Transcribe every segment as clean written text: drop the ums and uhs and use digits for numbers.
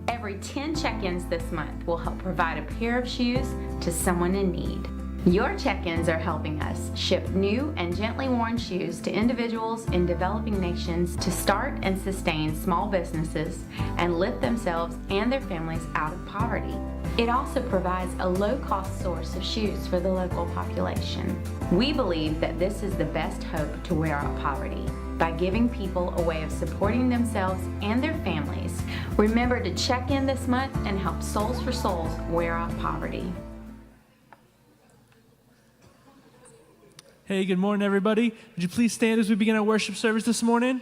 Every 10 check-ins this month will help provide a pair of shoes to someone in need. Your check-ins are helping us ship new and gently worn shoes to individuals in developing nations to start and sustain small businesses and lift themselves and their families out of poverty. It also provides a low-cost source of shoes for the local population. We believe that this is the best hope to wear out poverty. By giving people a way of supporting themselves and their families, remember to check in this month and help Souls for Souls wear out poverty. Hey, good morning, everybody. Would you please stand as we begin our worship service this morning?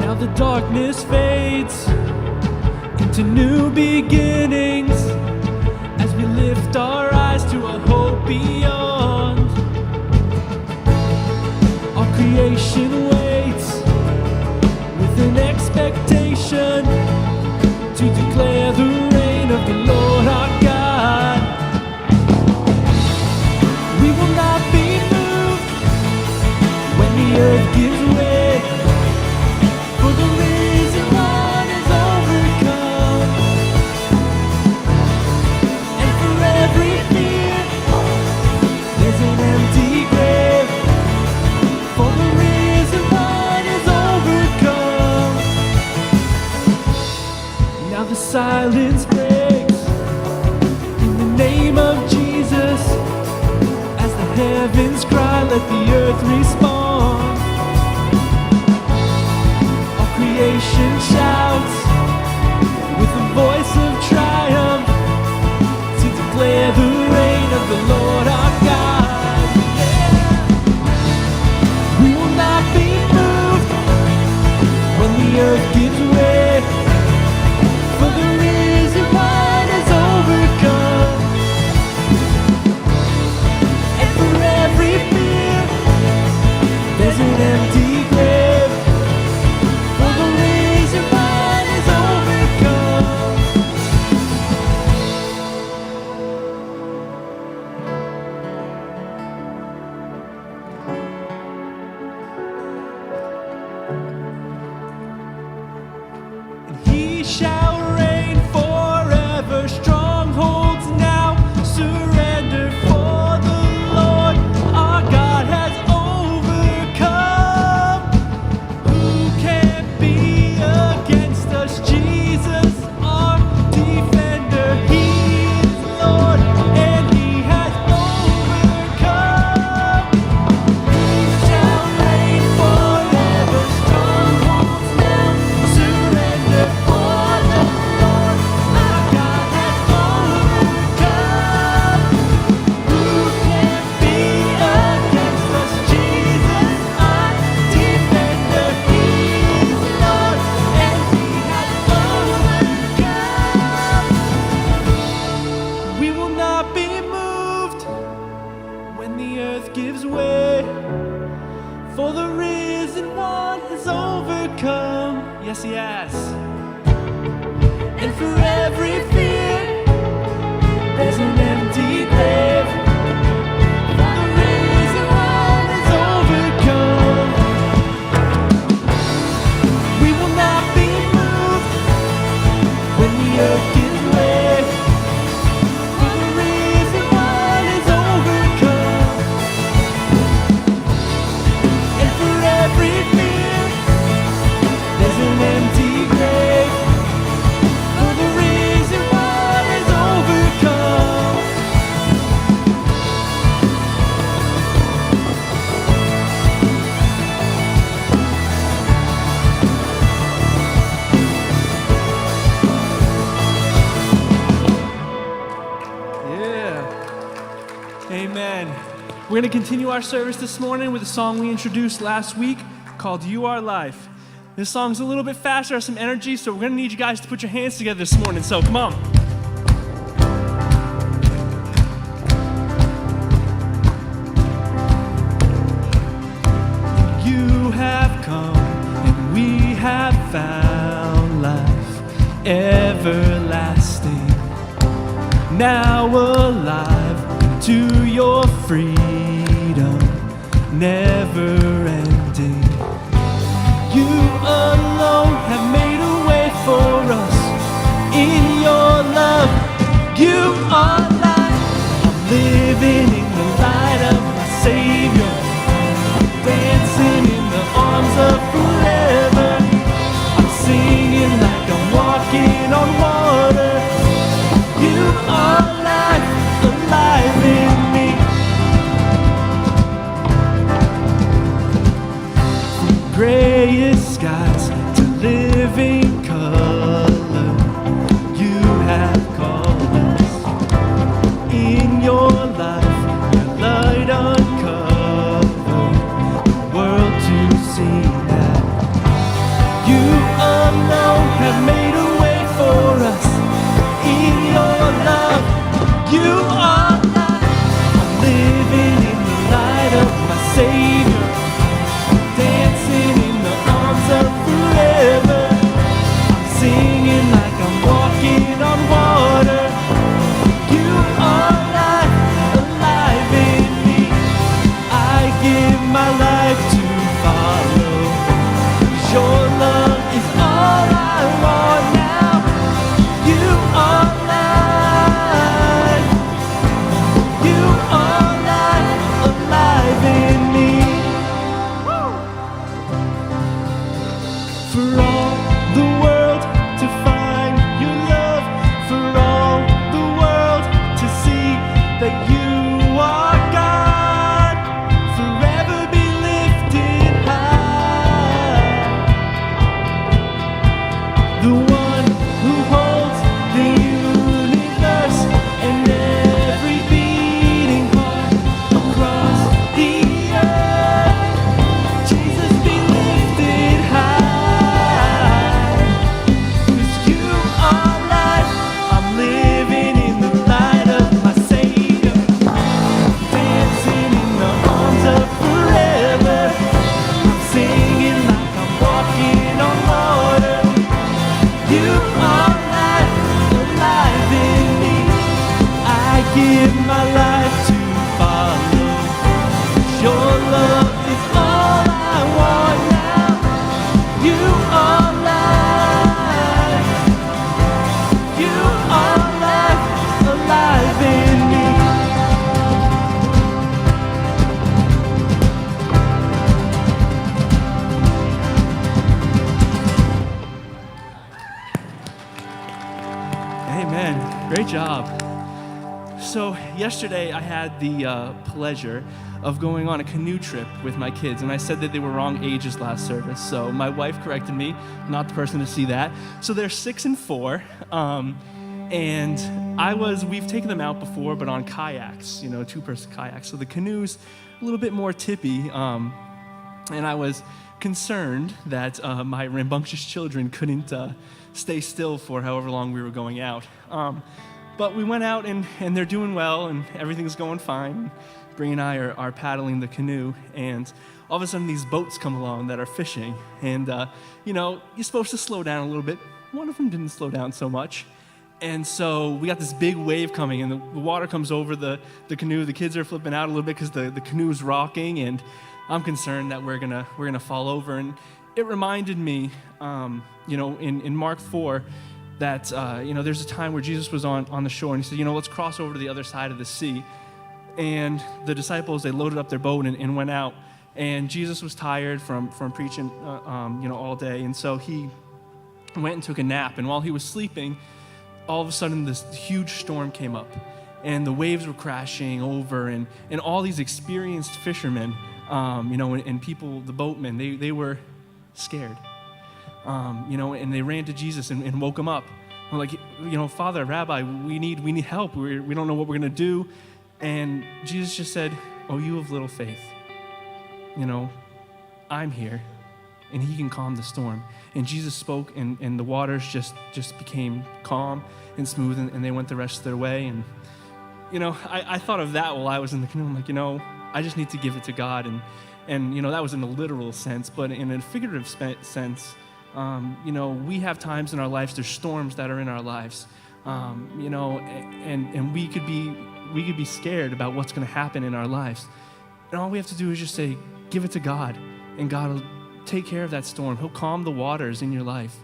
Now the darkness fades into new beginnings as we lift our eyes to a hope beyond. All creation waits with an expectation to declare the reign of the Lord our God. We will not be moved when the earth gives way, for the risen one is overcome. And for every fear, there's an empty grave, for the risen one is overcome. Now the silence breaks in the name of Jesus, as the heavens cry, let the earth respond. All creation shouts with a voice of triumph to declare the reign of the Lord our God. We will not be moved when the earth gives way, for the risen one is overcome. And for every fear, there's an empty grave, for the risen one is overcome. He shall reign forever. Strongholds now surrender, for the Lord our God has overcome. Who can be against us? Jesus, our defender. He is Lord and he has overcome. He shall reign forever. Strongholds now surrender, for the Lord our God has overcome. Who can be against us? Jesus, our defender. He is Lord and he has overcome. We will not be moved when the earth gives way, for the risen one has overcome. Yes, he has. And for every fear, there's an empty grave, for the risen one is overcome. We will not be moved when the earth gives way, for the risen one is overcome. And for every fear, there's an empty grave, for the risen one is overcome. Yeah. Amen. We're going to continue our service this morning with a song we introduced last week called You Are Life. This song's a little bit faster, has some energy, so we're going to need you guys to put your hands together this morning. So come on. You have come and we have found life everlasting. now alive to your freedom, never ending. You alone have made a way for us in your love. You are light. I'm living in the light of my Savior, dancing in the arms of forever. I'm singing like I'm walking on water. You are life, alive in me. From grayest skies to living color, you have called us. In your life, your light uncovered the world to see that you alone have made a way for us. In your love, you are light. I'm living in the light of my Savior, dancing in the arms of forever. I'm singing like I'm walking on water. You are life, alive in me. I give my life to follow. Your love is all I want now. You are life. You are life, alive in me. For all the world to find your love, for all the world to see that you are God, forever be lifted high. The one who holds the universe and every beating heart across the earth. Jesus, be lifted high. 'Cause you are life. I'm living in the light of my Savior, dancing in the arms of forever. I'm singing like I'm walking on water. You are life, alive in me. I give my life to follow. Your love is all I want now. You are life. You are life, alive in me. Amen. Great job. So yesterday I had the pleasure of going on a canoe trip with my kids, and I said that they were wrong ages last service. So my wife corrected me, not the person to see that. So they're 6 and 4, and we've taken them out before, but on kayaks, two-person kayaks. So the canoe's a little bit more tippy, and I was concerned that my rambunctious children couldn't stay still for however long we were going out. But we went out, and they're doing well, and everything's going fine. Bree and I are paddling the canoe, and all of a sudden these boats come along that are fishing, and you're supposed to slow down a little bit. One of them didn't slow down so much, and so we got this big wave coming, and the water comes over the canoe. The kids are flipping out a little bit because the canoe's rocking, and I'm concerned that we're gonna fall over. And it reminded me, in Mark 4, that there's a time where Jesus was on the shore, and he said, let's cross over to the other side of the sea. And the disciples, they loaded up their boat and went out. And Jesus was tired from preaching, all day. And so he went and took a nap. And while he was sleeping, all of a sudden this huge storm came up. And the waves were crashing over. And all these experienced fishermen, and people, the boatmen, they were scared. And they ran to Jesus and woke him up. I'm like, Father, Rabbi, we need help. We don't know what we're going to do. And Jesus just said, oh, you have little faith. I'm here, and he can calm the storm. And Jesus spoke, and the waters just became calm and smooth, and they went the rest of their way. And, I thought of that while I was in the canoe. I'm like, I just need to give it to God. And that was in a literal sense, but in a figurative sense, we have times in our lives, there's storms that are in our lives. and we could be scared about what's going to happen in our lives. And all we have to do is just say, give it to God, and God will take care of that storm. He'll calm the waters in your life.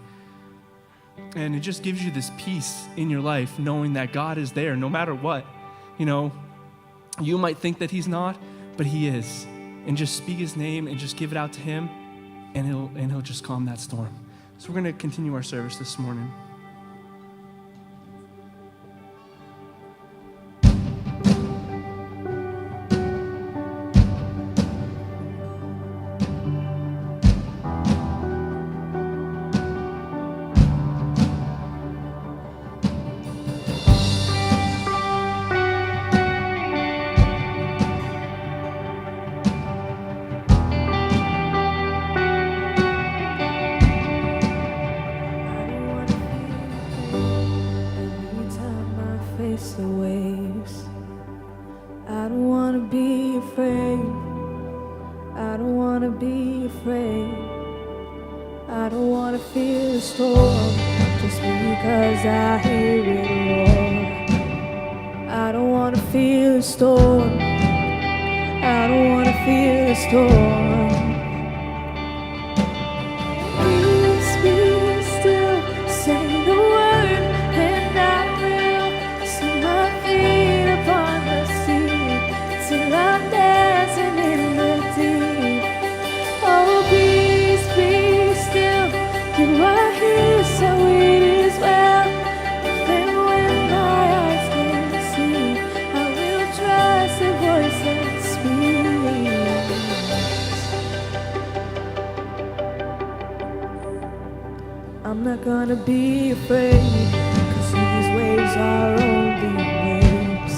And it just gives you this peace in your life, knowing that God is there no matter what. You might think that he's not, but he is. And just speak his name and just give it out to him, and he'll just calm that storm. So we're going to continue our service this morning. The waves. I don't want to be afraid. I don't want to be afraid. I don't want to feel the storm just because I hear it roar. I don't want to feel the storm. I don't want to feel the storm. Please be still, say the word, and I will set my feet upon the sea till I'm dancing in the deep. Oh, peace, be still, you are here, so it is well. Then when my eyes can see, I will trust the voice that speaks. I'm not gonna be afraid, 'cause these waves are only waves.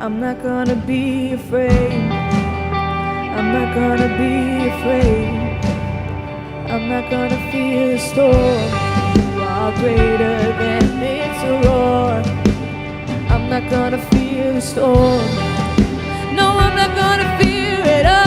I'm not gonna be afraid. I'm not gonna be afraid. I'm not gonna fear the storm. You are greater than its roar. I'm not gonna fear the storm. No, I'm not gonna fear it all.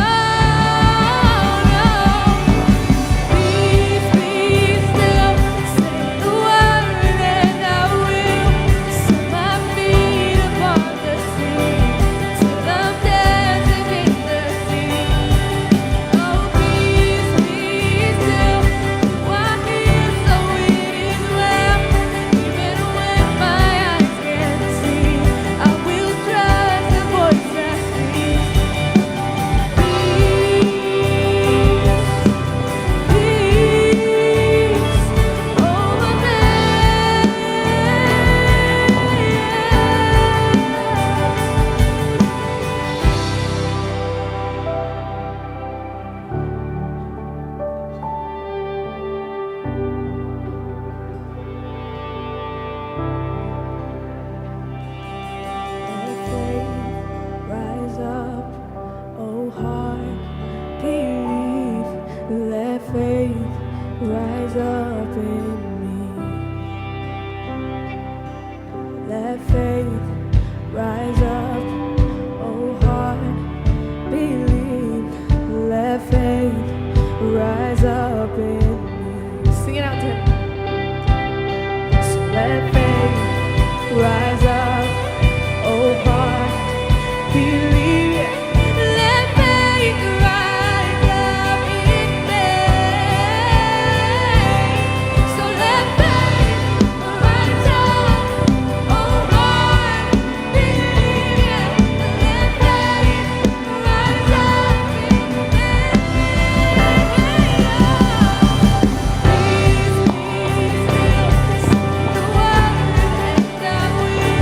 Rise up in me. Let faith rise up, oh heart, believe. Let faith rise up in me. Sing it out to him. So let faith rise up, oh heart, believe. I will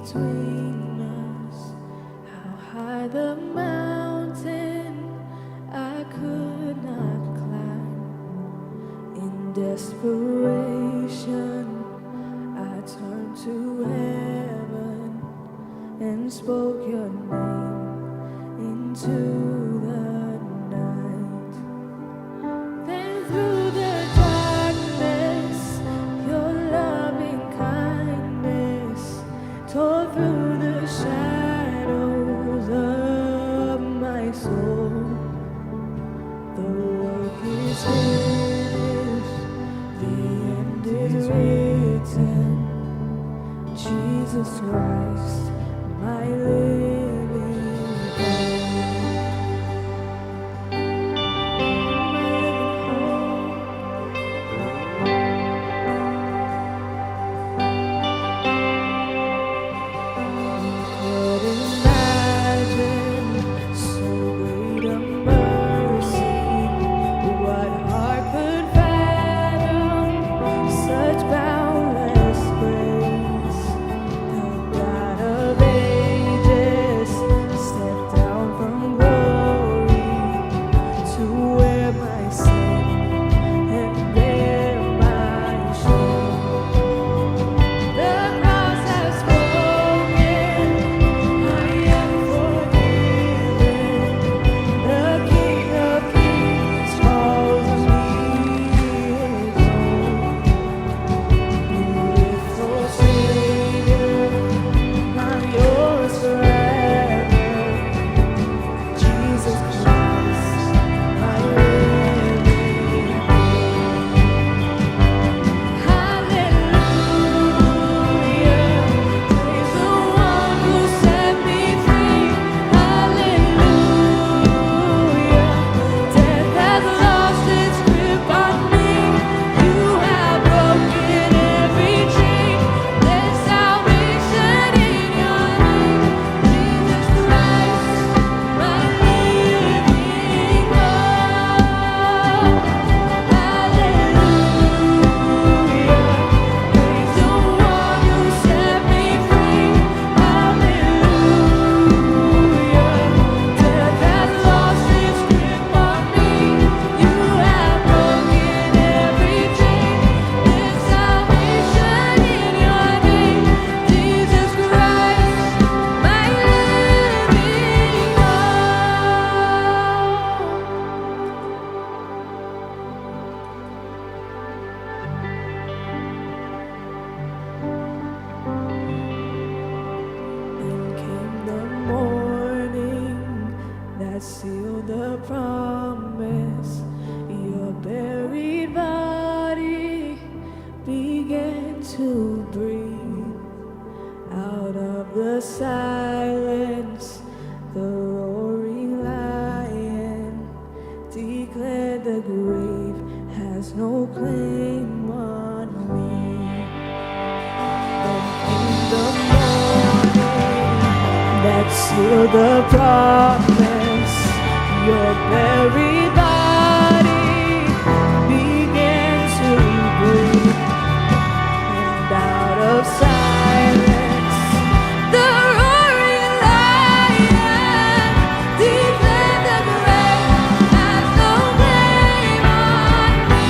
between us. How high the mountain I could not climb. In desperation, I turned to heaven and spoke your name into the night. Then through the darkness, your loving kindness tore through the shadows of my soul. The work is finished, the end is written. Jesus Christ, my living hope. Could imagine so great a mercy. What heart could fathom such boundless grace? The God of ages stepped down from glory to wear my sin and bear my shame. The cross has spoken, I am forgiven. The King of Kings calls me his own. Beautiful Savior, I'm yours forever. Jesus Christ, my living Hallelujah, praise the one who set me free. Hallelujah, death has lost its grip on me. You have broken every chain. There's salvation in your name, Jesus Christ, my living hope. Hallelujah, praise the one who set me free. Hallelujah, death has lost its grip on me. You have broken every chain. There's salvation in your name, Jesus Christ, my living Then came the morning that sealed the promise. Your buried body began to breathe. Out of the silence, the roaring lion declared the grave has no claim on me. Then came the morning that sealed the promise. Your buried body began to breathe. And out of silence, the roaring lion declared the grave has no claim on me.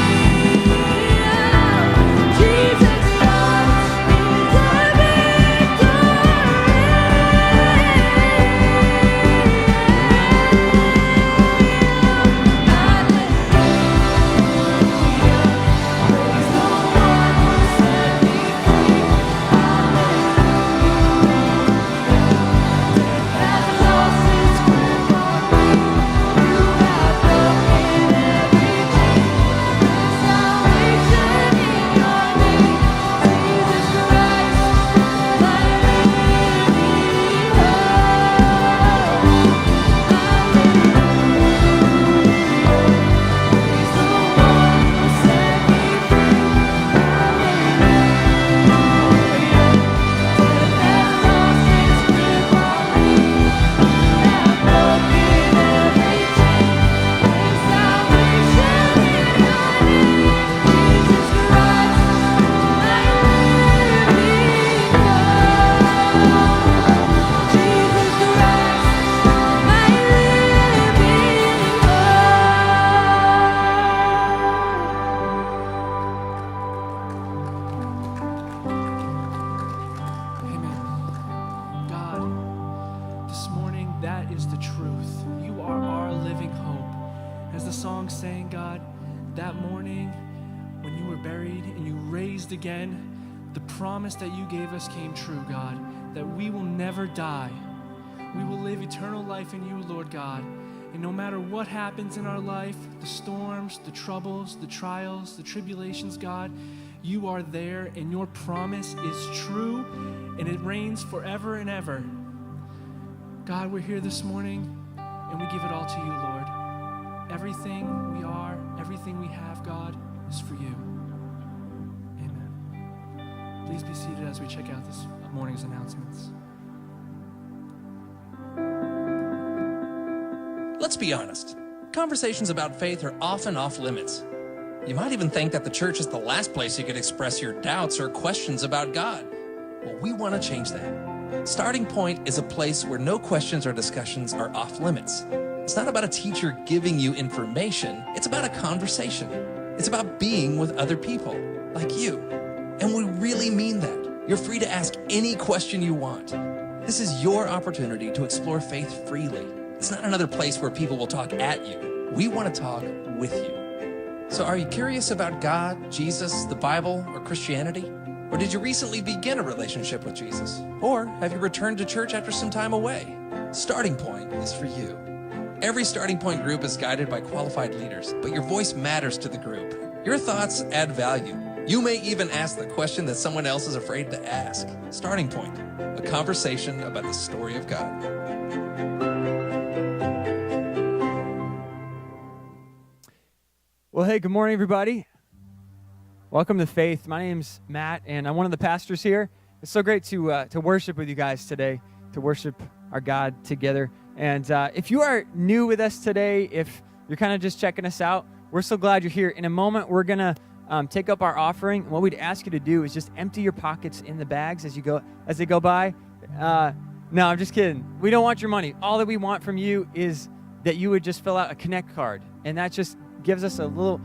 Jesus Christ is the victory. is the truth. You are our living hope. As the song sang, God, that morning when you were buried and you raised again, the promise that you gave us came true, God, that we will never die. We will live eternal life in you, Lord God. And no matter what happens in our life, the storms, the troubles, the trials, the tribulations, God, you are there and your promise is true and it reigns forever and ever. God, we're here this morning and we give it all to you, Lord. Everything we are, everything we have, God, is for you. Amen. Please be seated as we check out this morning's announcements. Let's be honest. Conversations about faith are often off limits. You might even think that the church is the last place you could express your doubts or questions about God. Well, we want to change that. Starting Point is a place where no questions or discussions are off limits. It's not about a teacher giving you information. It's about a conversation. It's about being with other people like you. And we really mean that. You're free to ask any question you want. This is your opportunity to explore faith freely. It's not another place where people will talk at you. We want to talk with you. So are you curious about God, Jesus, the Bible, or Christianity? Or did you recently begin a relationship with Jesus? Or have you returned to church after some time away? Starting Point is for you. Every Starting Point group is guided by qualified leaders, but your voice matters to the group. Your thoughts add value. You may even ask the question that someone else is afraid to ask. Starting Point, a conversation about the story of God. Well, hey, good morning, everybody. Welcome to Faith. My name's Matt, and I'm one of the pastors here. It's so great to worship with you guys today, to worship our God together. And if you are new with us today, if you're kind of just checking us out, we're so glad you're here. In a moment, we're going to take up our offering. What we'd ask you to do is just empty your pockets in the bags as they go by. No, I'm just kidding. We don't want your money. All that we want from you is that you would just fill out a Connect card, and that just gives us a little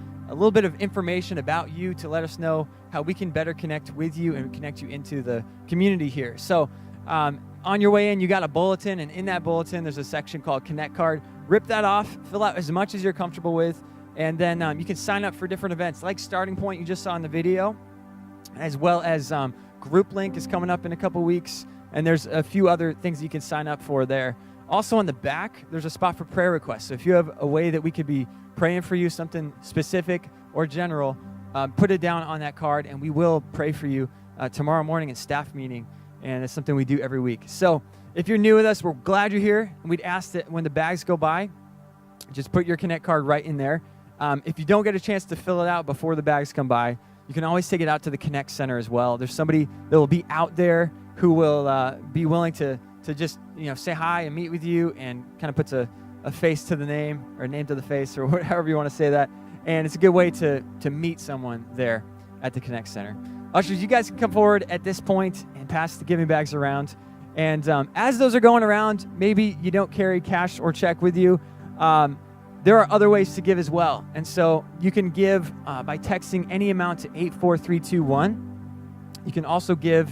bit of information about you to let us know how we can better connect with you and connect you into the community here. So on your way in, you got a bulletin, and in that bulletin, there's a section called Connect Card. Rip that off, fill out as much as you're comfortable with, and then you can sign up for different events like Starting Point you just saw in the video, as well as Group Link is coming up in a couple weeks, and there's a few other things you can sign up for there. Also on the back, there's a spot for prayer requests. So if you have a way that we could be praying for you, something specific or general, put it down on that card, and we will pray for you tomorrow morning at staff meeting, and it's something we do every week. So if you're new with us, we're glad you're here, and we'd ask that when the bags go by, just put your Connect card right in there. If you don't get a chance to fill it out before the bags come by, you can always take it out to the Connect Center as well. There's somebody that will be out there who will be willing to just say hi and meet with you, and kind of puts a face to the name, or a name to the face, or however you want to say that. And it's a good way to meet someone there at the Connect Center. Ushers, you guys can come forward at this point and pass the giving bags around. And as those are going around, maybe you don't carry cash or check with you. There are other ways to give as well. And so you can give by texting any amount to 84321. You can also give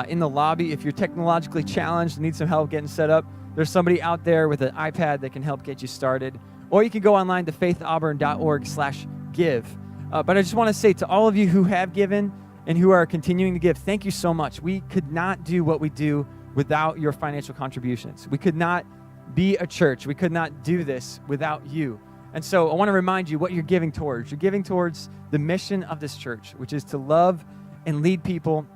in the lobby if you're technologically challenged and need some help getting set up. There's somebody out there with an iPad that can help get you started. Or you can go online to faithauburn.org/give. But I just want to say to all of you who have given and who are continuing to give, thank you so much. We could not do what we do without your financial contributions. We could not be a church. We could not do this without you. And so I want to remind you what you're giving towards. You're giving towards the mission of this church, which is to love and lead people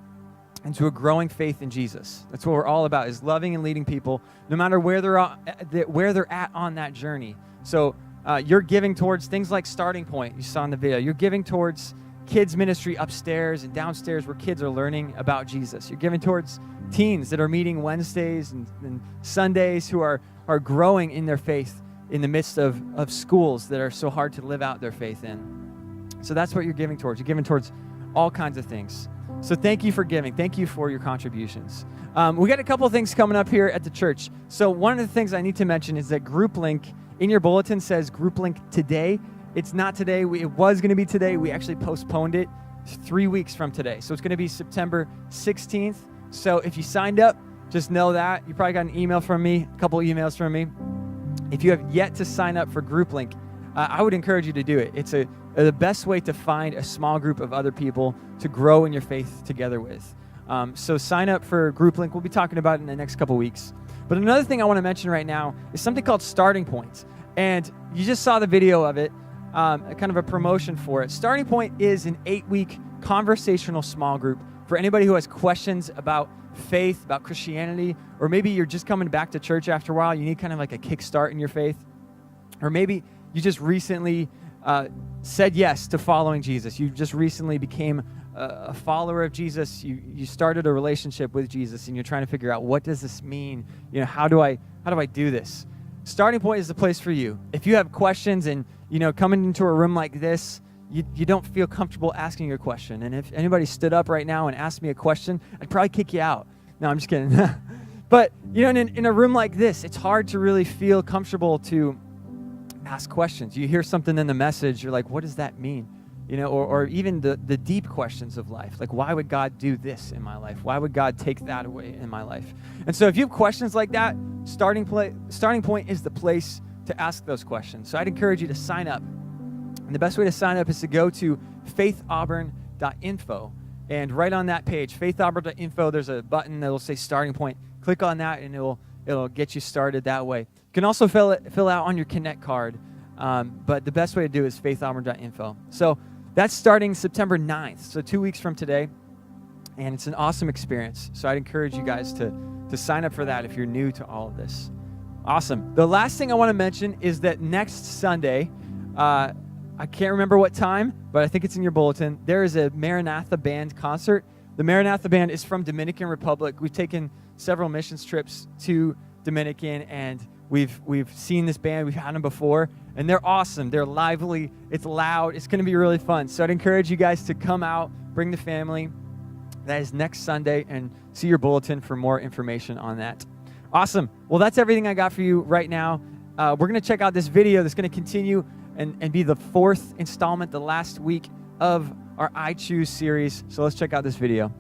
into a growing faith in Jesus. That's what we're all about, is loving and leading people no matter where they're at on that journey. So you're giving towards things like Starting Point, you saw in the video. You're giving towards kids ministry upstairs and downstairs where kids are learning about Jesus. You're giving towards teens that are meeting Wednesdays and Sundays who are growing in their faith in the midst of schools that are so hard to live out their faith in. So that's what you're giving towards. You're giving towards all kinds of things. So thank you for giving. Thank you for your contributions. We got a couple of things coming up here at the church. So one of the things I need to mention is that Group Link in your bulletin says Group Link today. It's not today. It was going to be today. We actually postponed it 3 weeks from today. So it's going to be September 16th. So if you signed up, just know that. You probably got an email from me, a couple emails from me. If you have yet to sign up for GroupLink, I would encourage you to do it. It's the best way to find a small group of other people to grow in your faith together with. So sign up for GroupLink. We'll be talking about it in the next couple weeks. But another thing I want to mention right now is something called Starting Point. And you just saw the video of it, kind of a promotion for it. Starting Point is an 8-week conversational small group for anybody who has questions about faith, about Christianity, or maybe you're just coming back to church after a while. You need kind of like a kickstart in your faith. Or maybe you just recently said yes to following Jesus. You just recently became a follower of Jesus. You started a relationship with Jesus, and you're trying to figure out, what does this mean? How do I do this? Starting Point is the place for you. If you have questions and coming into a room like this, you don't feel comfortable asking a question. And if anybody stood up right now and asked me a question, I'd probably kick you out. No, I'm just kidding. But in a room like this, it's hard to really feel comfortable to ask questions. You hear something in the message, you're like, what does that mean? Or even the deep questions of life, like, why would God do this in my life? Why would God take that away in my life? And so if you have questions like that, Starting Point is the place to ask those questions. So I'd encourage you to sign up. And the best way to sign up is to go to faithauburn.info. And right on that page, faithauburn.info, there's a button that will say Starting Point. Click on that, and it'll get you started that way. You can also fill out on your Connect card, but the best way to do it is faithauburn.info. So that's starting September 9th, so 2 weeks from today, and it's an awesome experience. So I'd encourage you guys to sign up for that if you're new to all of this. Awesome. The last thing I want to mention is that next Sunday, I can't remember what time, but I think it's in your bulletin, there is a Maranatha Band concert. The Maranatha Band is from Dominican Republic. We've taken several missions trips to Dominican, and we've seen this band. We've had them before, and they're awesome. They're lively. It's loud. It's going to be really fun. So I'd encourage you guys to come out, bring the family. That is next Sunday, and see your bulletin for more information on that. Awesome. Well, that's everything I got for you right now. We're going to check out this video that's going to continue and be the 4th installment, the last week of our I Choose series. So let's check out this video.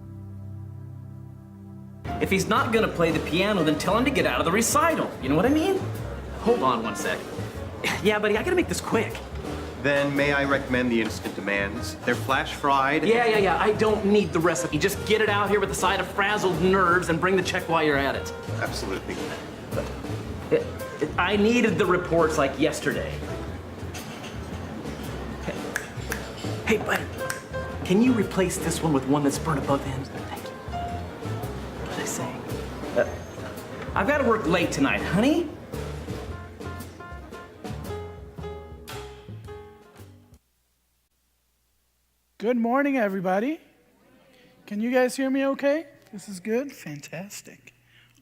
If he's not gonna play the piano, then tell him to get out of the recital. You know what I mean? Hold on one sec. Yeah, buddy, I gotta make this quick. Then may I recommend the instant demands? They're flash fried. Yeah. I don't need the recipe. Just get it out here with a side of frazzled nerves and bring the check while you're at it. Absolutely. I needed the reports like yesterday. Hey, buddy, can you replace this one with one that's burnt above ends? Thank you. What was I saying? I've got to work late tonight, honey. Good morning, everybody. Can you guys hear me okay? This is good? Fantastic.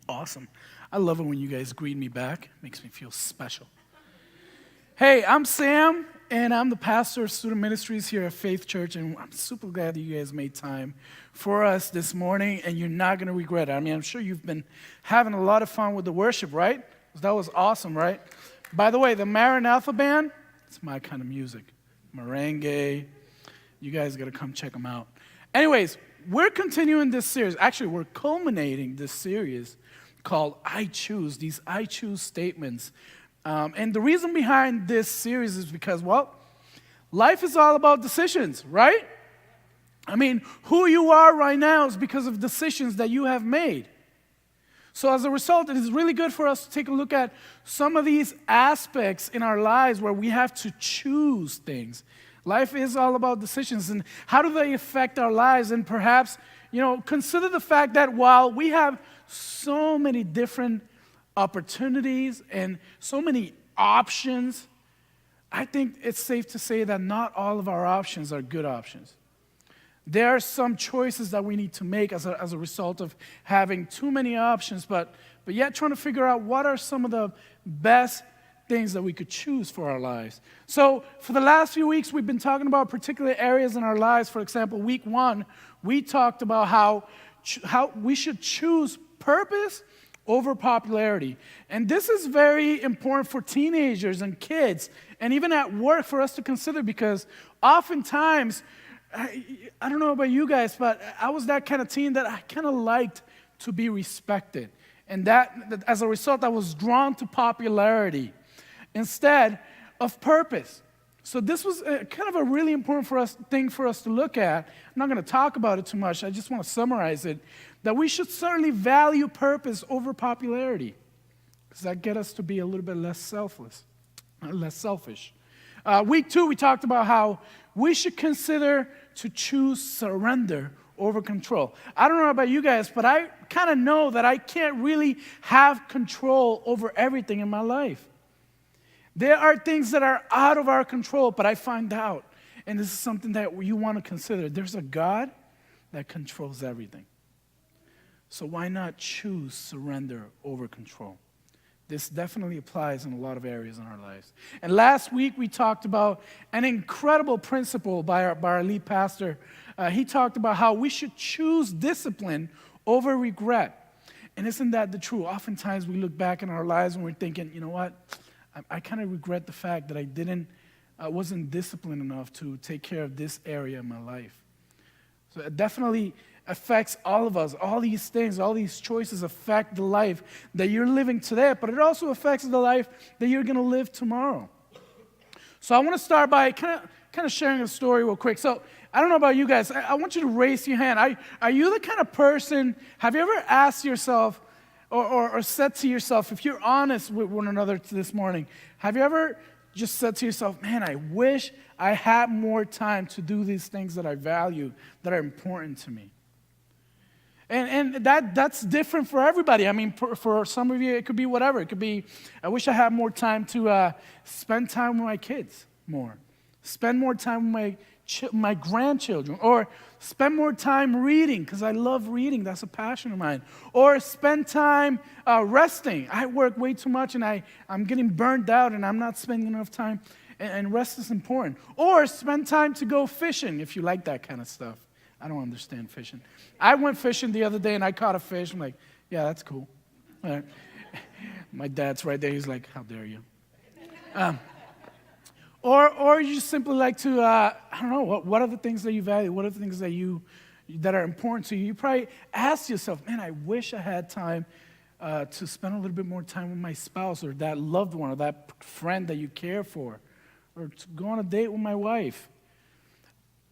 Awesome. I love it when you guys greet me back. Makes me feel special. Hey, I'm Sam, and I'm the pastor of student ministries here at Faith Church, and I'm super glad that you guys made time for us this morning, and you're not going to regret it. I mean, I'm sure you've been having a lot of fun with the worship, right? That was awesome, right? By the way, the Maranatha Band, it's my kind of music. Merengue. You guys got to come check them out. Anyways, we're continuing this series. Actually, we're culminating this series called I Choose, these I Choose statements. And the reason behind this series is because, well, life is all about decisions, right? I mean, who you are right now is because of decisions that you have made. So as a result, it is really good for us to take a look at some of these aspects in our lives where we have to choose things. Life is all about decisions, and how do they affect our lives? And perhaps, consider the fact that while we have so many different opportunities and so many options, I think it's safe to say that not all of our options are good options. There are some choices that we need to make as a result of having too many options, but yet trying to figure out what are some of the best things that we could choose for our lives. So for the last few weeks, we've been talking about particular areas in our lives. For example, week 1, we talked about how we should choose purpose over popularity. And this is very important for teenagers and kids, and even at work for us to consider, because oftentimes, I don't know about you guys, but I was that kind of teen that I kind of liked to be respected. And that as a result, I was drawn to popularity instead of purpose. So this was kind of a really important thing for us to look at. I'm not going to talk about it too much. I just want to summarize it, that we should certainly value purpose over popularity, because that gets us to be a little bit less selfish. Week 2, we talked about how we should consider to choose surrender over control. I don't know about you guys, but I kind of know that I can't really have control over everything in my life. There are things that are out of our control, but I find out, and this is something that you want to consider, there's a God that controls everything. So why not choose surrender over control? This definitely applies in a lot of areas in our lives. And last week we talked about an incredible principle by our lead pastor. He talked about how we should choose discipline over regret. And isn't that the truth? Oftentimes we look back in our lives and we're thinking, you know what? I kind of regret the fact that I wasn't disciplined enough to take care of this area of my life. So it definitely affects all of us. All these things, all these choices affect the life that you're living today, but it also affects the life that you're going to live tomorrow. So I want to start by kind of sharing a story real quick. So I don't know about you guys. I want you to raise your hand. Are you the kind of person, have you ever asked yourself, or said to yourself, if you're honest with one another this morning, have you ever just said to yourself, man, I wish I had more time to do these things that I value, that are important to me? And that's different for everybody. I mean, for some of you, it could be whatever. It could be, I wish I had more time to spend time with my kids more. Spend more time with my grandchildren, or spend more time reading, because I love reading. That's a passion of mine. Or spend time resting. I work way too much, and I'm getting burned out, and I'm not spending enough time, and rest is important. Or spend time to go fishing, if you like that kind of stuff. I don't understand fishing. I went fishing the other day, and I caught a fish. I'm like, yeah, that's cool. All right. My dad's right there. He's like, how dare you? Or you just simply like to, I don't know, what are the things that you value? What are the things that are important to you? You probably ask yourself, man, I wish I had time to spend a little bit more time with my spouse, or that loved one, or that friend that you care for, or to go on a date with my wife.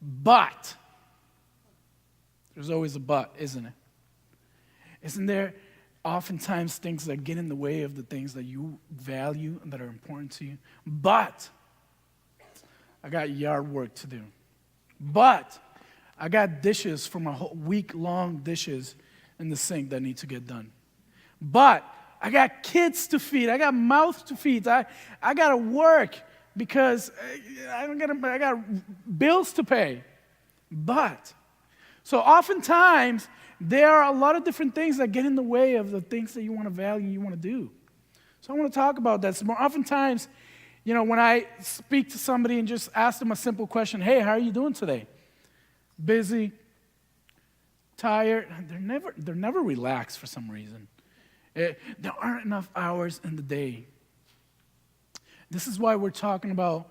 But, there's always a but, isn't it? Isn't there oftentimes things that get in the way of the things that you value and that are important to you? But I got yard work to do. But I got dishes from a whole week-long dishes in the sink that need to get done. But I got kids to feed. I got mouth to feed. I got to work because I got bills to pay. But, so oftentimes, there are a lot of different things that get in the way of the things that you want to value, you want to do. So I want to talk about that some more. Oftentimes, you know, when I speak to somebody and just ask them a simple question, hey, how are you doing today? Busy, tired. They're never relaxed for some reason. There aren't enough hours in the day. This is why we're talking about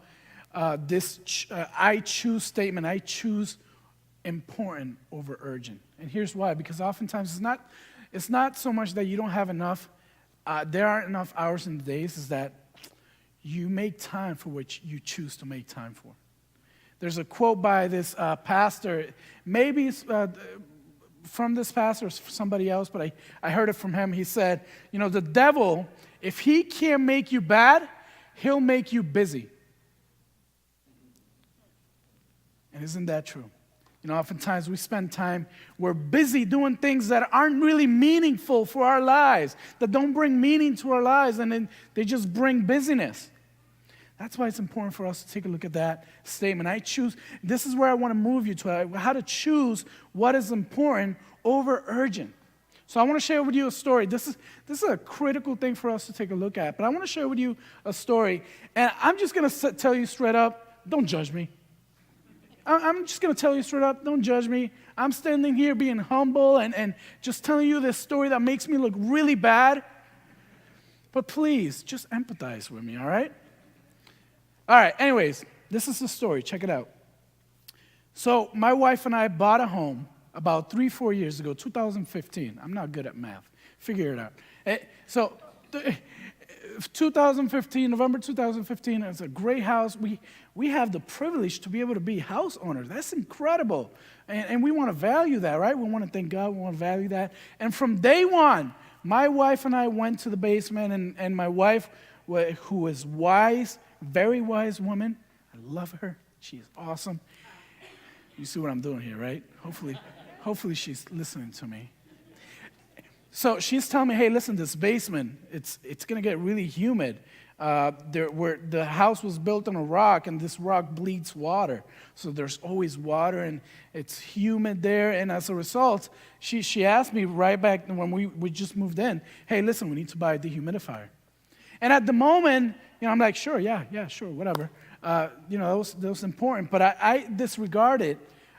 this I choose statement. I choose important over urgent. And here's why. Because oftentimes it's not so much that you don't have enough, there aren't enough hours in the days, is that you make time for what you choose to make time for. There's a quote by this pastor, maybe it's from this pastor or somebody else, but I heard it from him. He said, you know, the devil, if he can't make you bad, he'll make you busy. And isn't that true? You know, oftentimes we spend time, we're busy doing things that aren't really meaningful for our lives, that don't bring meaning to our lives, and then they just bring busyness. That's why it's important for us to take a look at that statement. This is where I want to move you to, how to choose what is important over urgent. So I want to share with you a story. This is a critical thing for us to take a look at, but I want to share with you a story, and I'm just going to tell you straight up, don't judge me. I'm just going to tell you straight up, don't judge me. I'm standing here being humble and just telling you this story that makes me look really bad. But please, just empathize with me, all right? All right, anyways, this is the story. Check it out. So my wife and I bought a home about 3-4 years ago, 2015. I'm not good at math. Figure it out. 2015, November 2015, it's a great house. We have the privilege to be able to be house owners. That's incredible. And we want to value that, right? We want to thank God. We want to value that. And from day one, my wife and I went to the basement, and my wife, who is wise, very wise woman, I love her. She is awesome. You see what I'm doing here, right? Hopefully she's listening to me. So she's telling me, hey, listen, this basement, it's going to get really humid. The house was built on a rock, and this rock bleeds water. So there's always water, and it's humid there. And as a result, she asked me right back when we just moved in, hey, listen, we need to buy a dehumidifier. And at the moment, I'm like, sure, sure, whatever. That was important. But I disregarded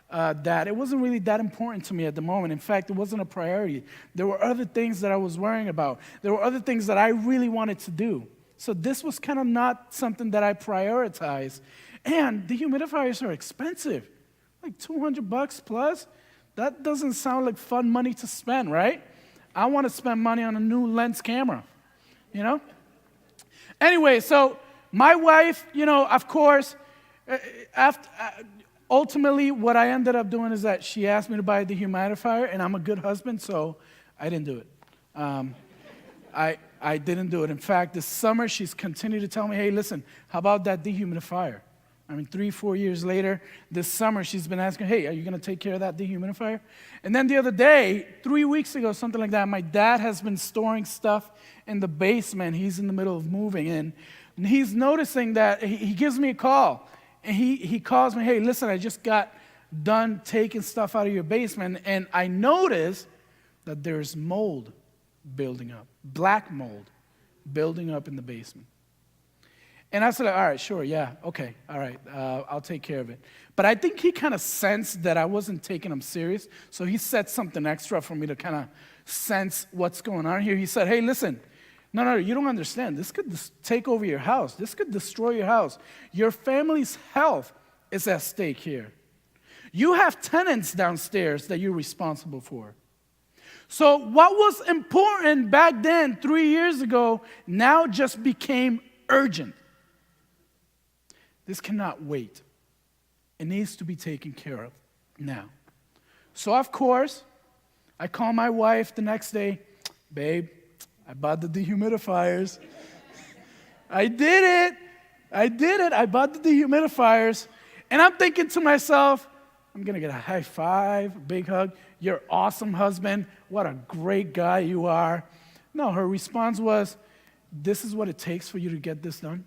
that. It wasn't really that important to me at the moment. In fact, it wasn't a priority. There were other things that I was worrying about. There were other things that I really wanted to do. So this was kind of not something that I prioritized. And dehumidifiers are expensive, like $200 plus. That doesn't sound like fun money to spend, right? I want to spend money on a new lens camera, Anyway, so my wife, of course, ultimately what I ended up doing is that she asked me to buy a dehumidifier, and I'm a good husband, so I didn't do it. I didn't do it. In fact, this summer, she's continued to tell me, hey, listen, how about that dehumidifier? 3-4 years later, this summer, she's been asking, hey, are you going to take care of that dehumidifier? And then the other day, 3 weeks ago, something like that, my dad has been storing stuff in the basement. He's in the middle of moving in. And he's noticing that he gives me a call. And he calls me, hey, listen, I just got done taking stuff out of your basement, and I noticed that there's mold building up, black mold building up in the basement. And I said, all right, sure, yeah, okay, all right, I'll take care of it. But I think he kind of sensed that I wasn't taking him serious, so he said something extra for me to kind of sense what's going on here. He said, hey, listen, no, you don't understand. This could take over your house. This could destroy your house. Your family's health is at stake here. You have tenants downstairs that you're responsible for. So what was important back then, 3 years ago, now just became urgent. This cannot wait. It needs to be taken care of now. So, of course, I call my wife the next day. Babe, I bought the dehumidifiers. I did it. I bought the dehumidifiers. And I'm thinking to myself, I'm going to get a high five, a big hug. You're an awesome husband. What a great guy you are. No, her response was, this is what it takes for you to get this done?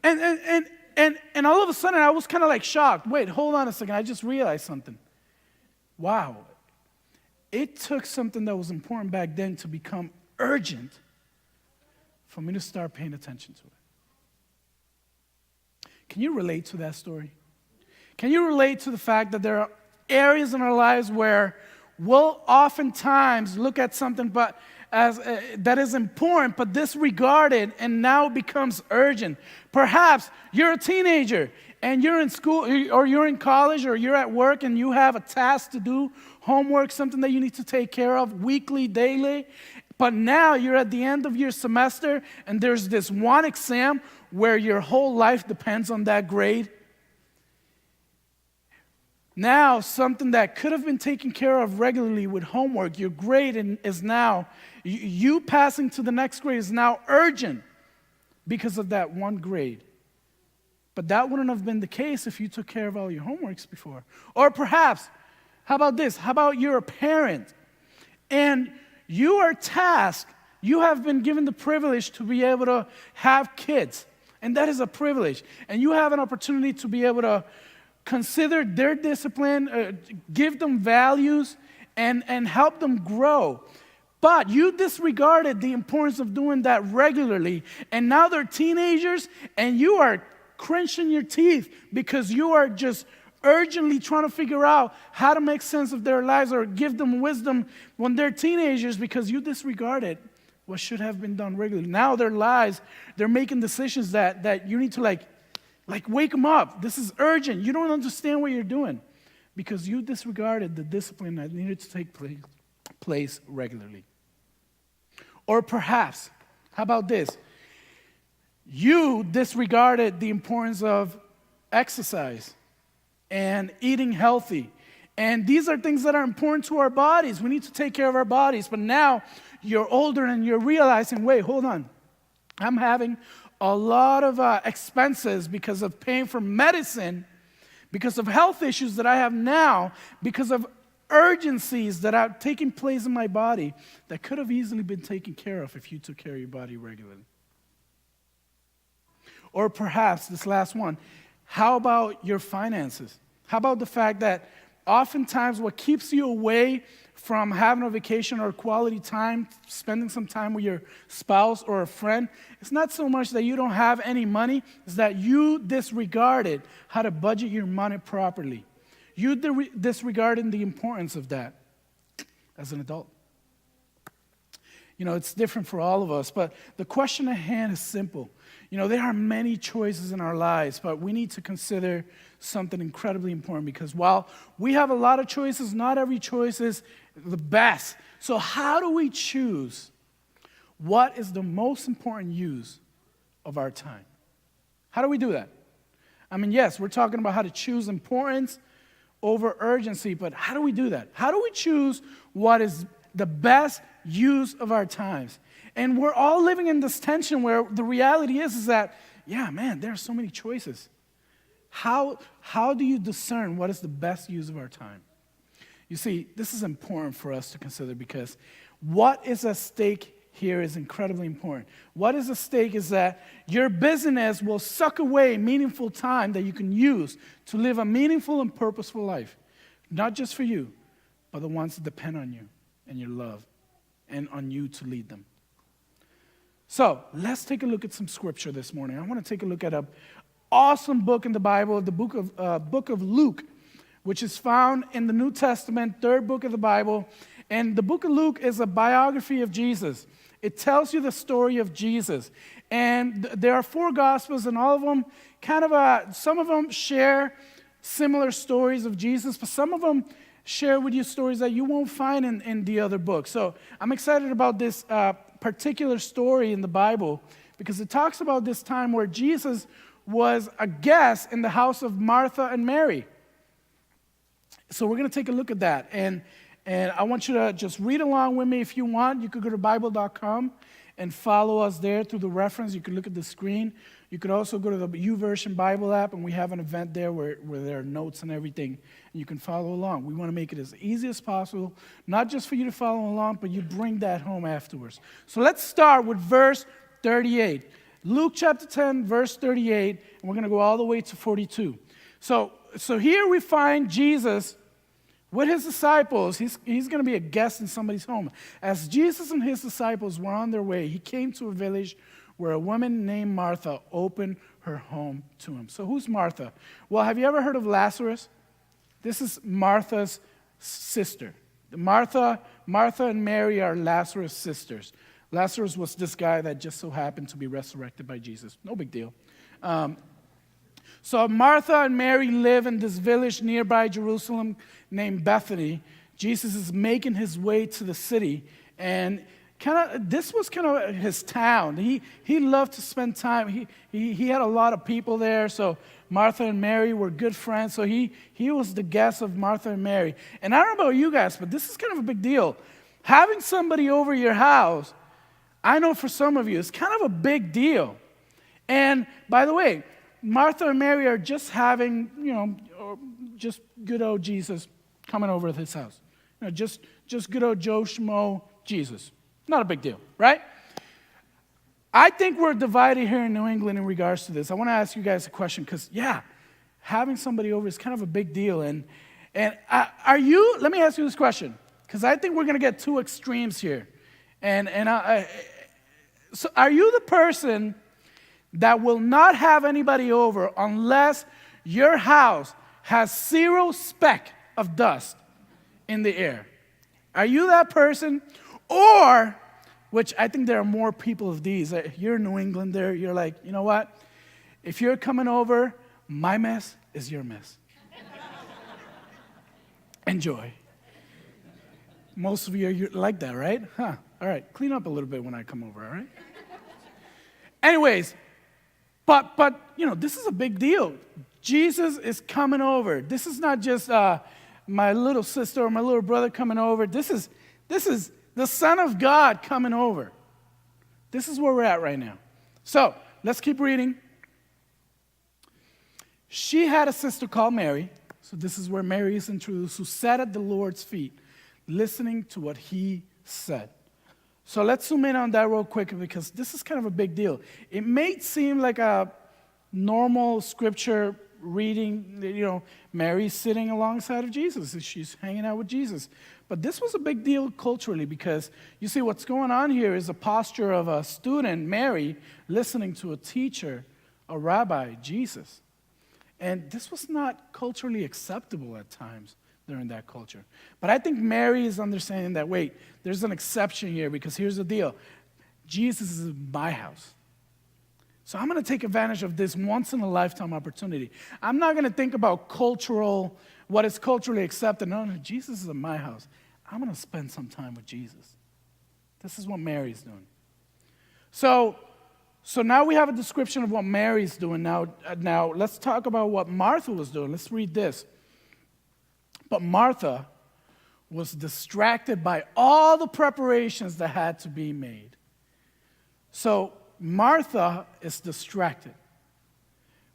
And all of a sudden, I was kind of like shocked. Wait, hold on a second. I just realized something. Wow. It took something that was important back then to become urgent for me to start paying attention to it. Can you relate to that story? Can you relate to the fact that there are areas in our lives where we'll oftentimes look at something that is important, but disregard it, and now it becomes urgent? Perhaps you're a teenager, and you're in school, or you're in college, or you're at work, and you have a task to do, homework, something that you need to take care of weekly, daily, but now you're at the end of your semester, and there's this one exam where your whole life depends on that grade. Now, something that could have been taken care of regularly with homework, your grade is now, you passing to the next grade is now urgent because of that one grade. But that wouldn't have been the case if you took care of all your homeworks before. Or perhaps, how about this? How about you're a parent and you are tasked, you have been given the privilege to be able to have kids. And that is a privilege. And you have an opportunity to be able to consider their discipline, give them values, and help them grow. But you disregarded the importance of doing that regularly. And now they're teenagers, and you are clenching your teeth because you are just urgently trying to figure out how to make sense of their lives or give them wisdom when they're teenagers because you disregarded what should have been done regularly. Now their lives, they're making decisions that you need to like wake them up. This is urgent. You don't understand what you're doing. because you disregarded the discipline that needed to take place regularly. Or perhaps, how about this? You disregarded the importance of exercise and eating healthy. And these are things that are important to our bodies. We need to take care of our bodies. But now you're older and you're realizing, wait, hold on. I'm having a lot of expenses because of paying for medicine, because of health issues that I have now, because of urgencies that are taking place in my body that could have easily been taken care of if you took care of your body regularly. Or perhaps, this last one, how about your finances? How about the fact that oftentimes what keeps you away from having a vacation or quality time, spending some time with your spouse or a friend, it's not so much that you don't have any money, it's that you disregarded how to budget your money properly. You disregarded the importance of that as an adult. You know, it's different for all of us, but the question at hand is simple. You know, there are many choices in our lives, but we need to consider something incredibly important, because while we have a lot of choices, not every choice is the best. So how do we choose what is the most important use of our time? How do we do that? I mean, yes, we're talking about how to choose importance over urgency, but how do we do that? How do we choose what is the best use of our times? And we're all living in this tension where the reality is that, yeah, man, there are so many choices. How do you discern what is the best use of our time? You see, this is important for us to consider, because what is at stake here is incredibly important. What is at stake is that your business will suck away meaningful time that you can use to live a meaningful and purposeful life. Not just for you, but the ones that depend on you and your love and on you to lead them. So let's take a look at some scripture this morning. I want to take a look at an awesome book in the Bible, the book of Luke, which is found in the New Testament, third book of the Bible. And the book of Luke is a biography of Jesus. It tells you the story of Jesus. And there are 4 Gospels, and all of them some of them share similar stories of Jesus, but some of them share with you stories that you won't find in the other books. So I'm excited about this particular story in the Bible, because it talks about this time where Jesus was a guest in the house of Martha and Mary. So we're going to take a look at that. And I want you to just read along with me if you want. You could go to Bible.com and follow us there through the reference. You could look at the screen. You could also go to the YouVersion Bible app, and we have an event there where there are notes and everything, and you can follow along. We want to make it as easy as possible, not just for you to follow along, but you bring that home afterwards. So let's start with verse 38. Luke chapter 10, verse 38, and we're going to go all the way to 42. So here we find Jesus with his disciples. He's going to be a guest in somebody's home. As Jesus and his disciples were on their way, he came to a village where a woman named Martha opened her home to him. So who's Martha? Well, have you ever heard of Lazarus? This is Martha's sister. Martha and Mary are Lazarus' sisters. Lazarus was this guy that just so happened to be resurrected by Jesus. No big deal. So Martha and Mary live in this village nearby Jerusalem named Bethany. Jesus is making his way to the city, and this was kind of his town. He loved to spend time. He had a lot of people there, so Martha and Mary were good friends. So he was the guest of Martha and Mary. And I don't know about you guys, but this is kind of a big deal. Having somebody over your house, I know for some of you, it's kind of a big deal. And by the way, Martha and Mary are just having, just good old Jesus coming over to his house. Just good old Joe Schmo Jesus. Not a big deal, right? I think we're divided here in New England in regards to this. I want to ask you guys a question, because, having somebody over is kind of a big deal. And let me ask you this question, because I think we're going to get 2 extremes here. So are you the person that will not have anybody over unless your house has 0 speck of dust in the air? Are you that person? Or, which I think there are more people of these, you're in New England there, you're like, you know what? If you're coming over, my mess is your mess. and joy. Most of you are like that, right? Huh. All right, clean up a little bit when I come over, all right? Anyways, but this is a big deal. Jesus is coming over. This is not just my little sister or my little brother coming over. This is the Son of God coming over. This is where we're at right now. So, let's keep reading. She had a sister called Mary. So this is where Mary is introduced, who sat at the Lord's feet, listening to what he said. So let's zoom in on that real quick because this is kind of a big deal. It may seem like a normal scripture reading, Mary's sitting alongside of Jesus. She's hanging out with Jesus. But this was a big deal culturally because you see what's going on here is a posture of a student, Mary, listening to a teacher, a rabbi, Jesus. And this was not culturally acceptable at times during that culture. But I think Mary is understanding that, wait, there's an exception here because here's the deal. Jesus is in my house. So I'm going to take advantage of this once-in-a-lifetime opportunity. I'm not going to think about what is culturally accepted. No, Jesus is in my house. I'm going to spend some time with Jesus. This is what Mary's doing. So now we have a description of what Mary's doing. Now let's talk about what Martha was doing. Let's read this. But Martha was distracted by all the preparations that had to be made. So Martha is distracted.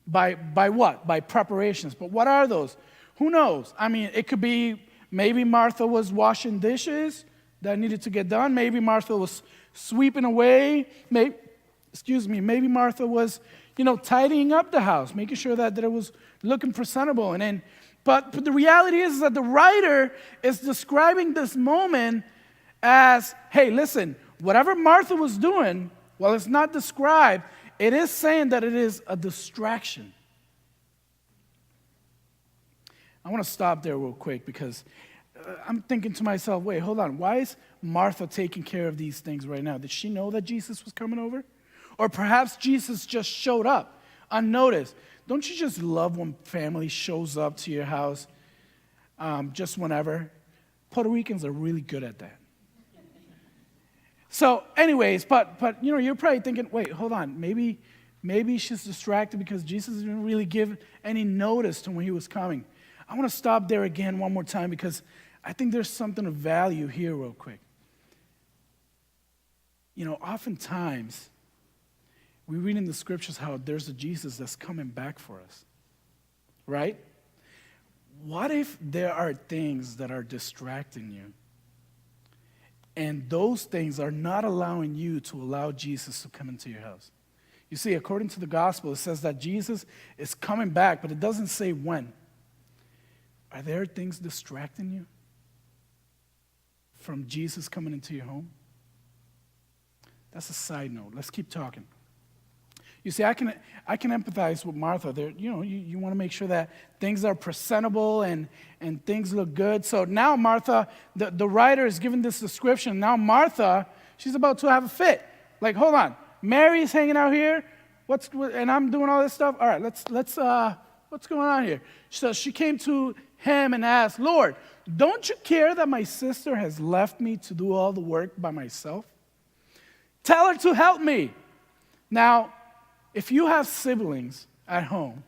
By what? By preparations. But what are those? Who knows? I mean, it could be maybe Martha was washing dishes that needed to get done. Maybe Martha was sweeping away. Maybe Martha was, tidying up the house, making sure that it was looking presentable. But the reality is that the writer is describing this moment as, hey, listen, whatever Martha was doing, while it's not described, it is saying that it is a distraction. I want to stop there real quick because I'm thinking to myself, wait, hold on. Why is Martha taking care of these things right now? Did she know that Jesus was coming over? Or perhaps Jesus just showed up unnoticed. Don't you just love when family shows up to your house just whenever? Puerto Ricans are really good at that. So anyways, but you're probably thinking, wait, hold on. Maybe she's distracted because Jesus didn't really give any notice to when he was coming. I want to stop there again one more time because I think there's something of value here real quick. Oftentimes, we read in the scriptures how there's a Jesus that's coming back for us, right? What if there are things that are distracting you, and those things are not allowing you to allow Jesus to come into your house? You see, according to the gospel, it says that Jesus is coming back, but it doesn't say when. Are there things distracting you from Jesus coming into your home? That's a side note. Let's keep talking. You see, I can empathize with Martha. There, you want to make sure that things are presentable and things look good. So now Martha, the writer is giving this description. Now Martha, she's about to have a fit. Like, hold on, Mary's hanging out here, and I'm doing all this stuff. All right, let's what's going on here? So she came to him and asked, Lord, don't you care that my sister has left me to do all the work by myself? Tell her to help me. Now, if you have siblings at home,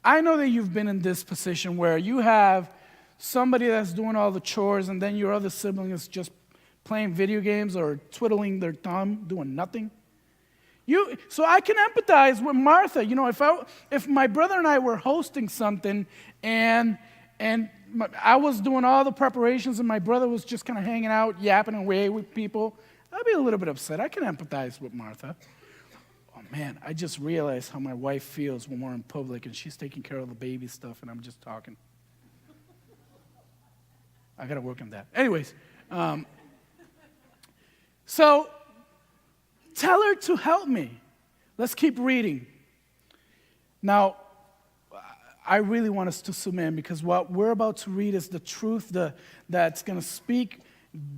I know that you've been in this position where you have somebody that's doing all the chores and then your other sibling is just playing video games or twiddling their thumb, doing nothing. So I can empathize with Martha. If my brother and I were hosting something and I was doing all the preparations and my brother was just kind of hanging out, yapping away with people, I'd be a little bit upset. I can empathize with Martha. Oh man, I just realized how my wife feels when we're in public and she's taking care of the baby stuff and I'm just talking. I got to work on that. Anyways, so tell her to help me. Let's keep reading. Now, I really want us to zoom in because what we're about to read is the truth that's going to speak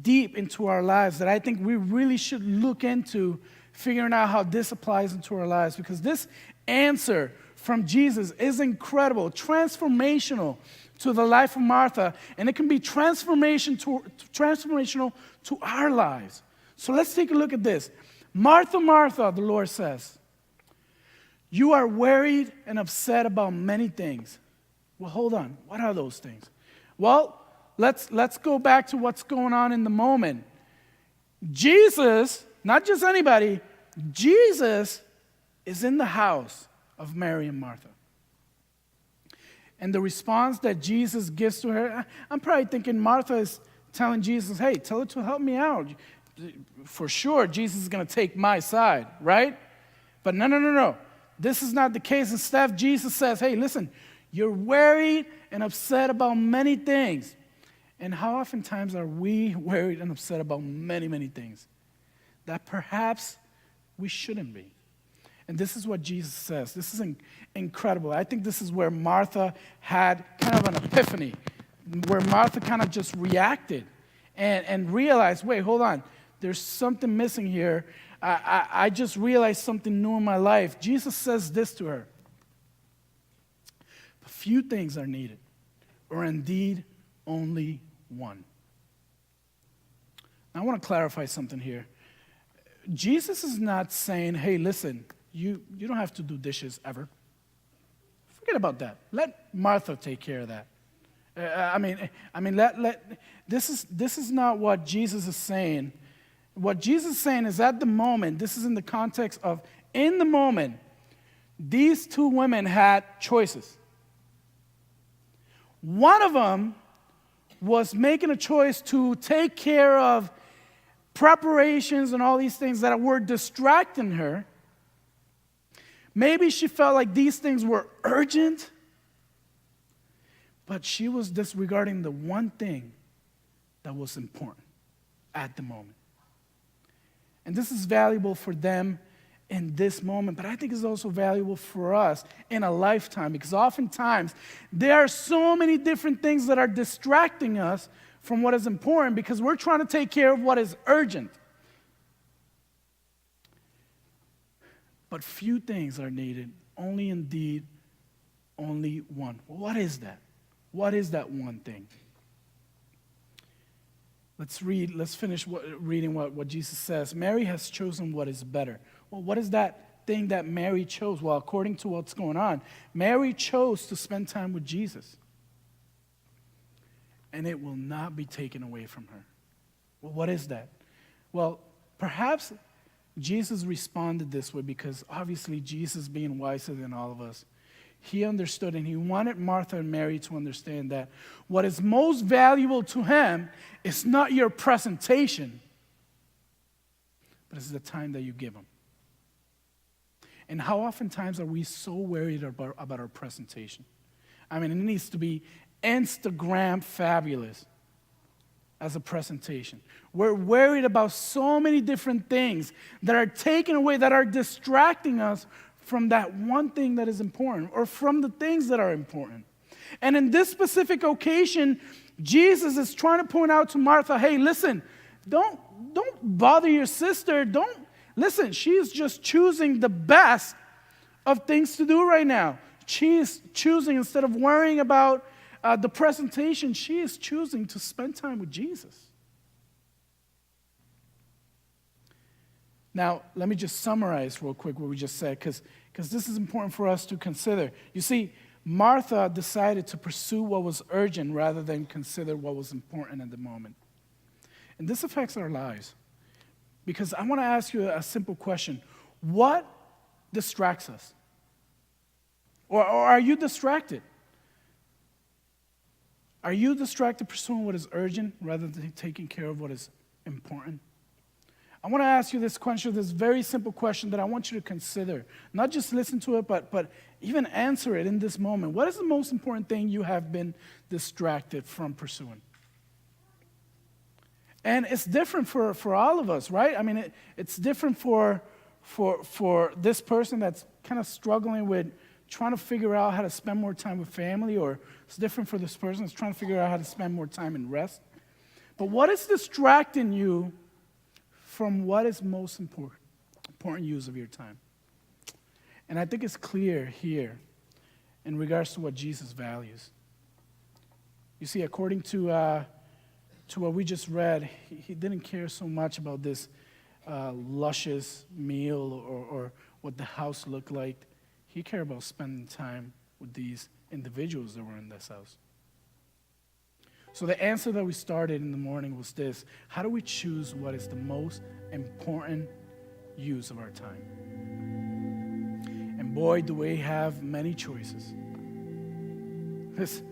deep into our lives that I think we really should look into figuring out how this applies into our lives, because this answer from Jesus is incredible, transformational to the life of Martha, and it can be transformational to our lives. So let's take a look at this. Martha, Martha, the Lord says, you are worried and upset about many things. Well, hold on. What are those things? Well, let's go back to what's going on in the moment. Jesus, not just anybody, Jesus is in the house of Mary and Martha. And the response that Jesus gives to her, I'm probably thinking Martha is telling Jesus, hey, tell her to help me out. For sure, Jesus is going to take my side, right? But no. This is not the case. Instead, Jesus says, hey, listen, you're worried and upset about many things. And how oftentimes are we worried and upset about many, many things that perhaps we shouldn't be? And this is what Jesus says. This is incredible. I think this is where Martha had kind of an epiphany, where Martha kind of just reacted and realized, wait, hold on. There's something missing here. I just realized something new in my life. Jesus says this to her. A few things are needed, or indeed only one. I want to clarify something here. Jesus is not saying, hey, listen, you don't have to do dishes ever. Forget about that. Let Martha take care of that. This is not what Jesus is saying. What Jesus is saying is at the moment, this is in the context of, in the moment, these two women had choices. One of them was making a choice to take care of preparations and all these things that were distracting her. Maybe she felt like these things were urgent, but she was disregarding the one thing that was important at the moment. And this is valuable for them in this moment, but I think it's also valuable for us in a lifetime, because oftentimes there are so many different things that are distracting us from what is important because we're trying to take care of what is urgent. But few things are needed, only indeed only one. Well, what is that? What is that one thing? Let's finish reading what Jesus says. Mary has chosen what is better. Well, what is that thing that Mary chose? Well, according to what's going on, Mary chose to spend time with Jesus. And it will not be taken away from her. Well, what is that? Well, perhaps Jesus responded this way because obviously Jesus, being wiser than all of us, he understood, and he wanted Martha and Mary to understand that what is most valuable to him is not your presentation, but it's the time that you give him. And how oftentimes are we so worried about our presentation? I mean, it needs to be Instagram fabulous as a presentation. We're worried about so many different things that are taken away, that are distracting us from that one thing that is important, or from the things that are important. And in this specific occasion, Jesus is trying to point out to Martha, hey, listen, don't bother your sister. Listen, she is just choosing the best of things to do right now. She is choosing, instead of worrying about the presentation, she is choosing to spend time with Jesus. Now, let me just summarize real quick what we just said, because this is important for us to consider. You see, Martha decided to pursue what was urgent rather than consider what was important at the moment. And this affects our lives. Because I want to ask you a simple question. What distracts us? Or are you distracted? Are you distracted pursuing what is urgent rather than taking care of what is important? I want to ask you this question, this very simple question that I want you to consider. Not just listen to it, but even answer it in this moment. What is the most important thing you have been distracted from pursuing? And it's different for all of us, right? I mean, it's different for this person that's kind of struggling with trying to figure out how to spend more time with family, or it's different for this person that's trying to figure out how to spend more time in rest. But what is distracting you from what is most important use of your time? And I think it's clear here in regards to what Jesus values. You see, according to what we just read, he didn't care so much about this luscious meal or what the house looked like. He cared about spending time with these individuals that were in this house. So the answer that we started in the morning was this: how do we choose what is the most important use of our time? And boy, do we have many choices. This